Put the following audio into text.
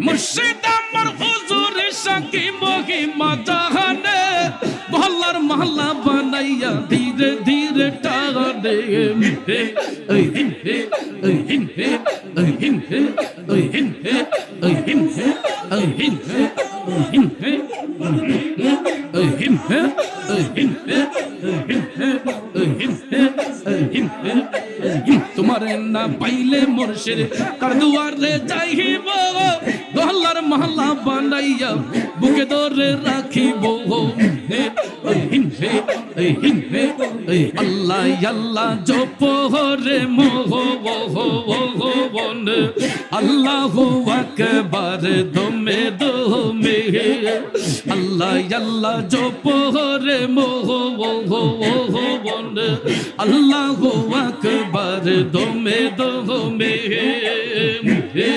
মুর্শিদ আমার হুজুর সাকি মহিমা জাহানে মহল্লার মহল্লা বানাইয়া ধীরে ধীরে টানে হে ওই হিম হে ওই হিম হে ওই হিম হে ওই হিম হে ওই হিম হে ওই হিম হে ওই হিম হে ওই হিম হে ওই হিম হে ওই হিম হে ওই হিম হে ওই হিম হে তোমার না পাইলে মুর্শিদ কার দুয়ারে যাইব মহল্লার মহল্লা বানাইয়া বুকে ধরে রাখিব হে ওই হিম হে ওই হিম হে ওই আল্লাহ আল্লাহ জপ রে মোহ বন আল্লাহু আকবার দমে দমে আল্লাহ আল্লাহ জপ রে মোহ বন আল্লাহু আকবার দমে দমে হে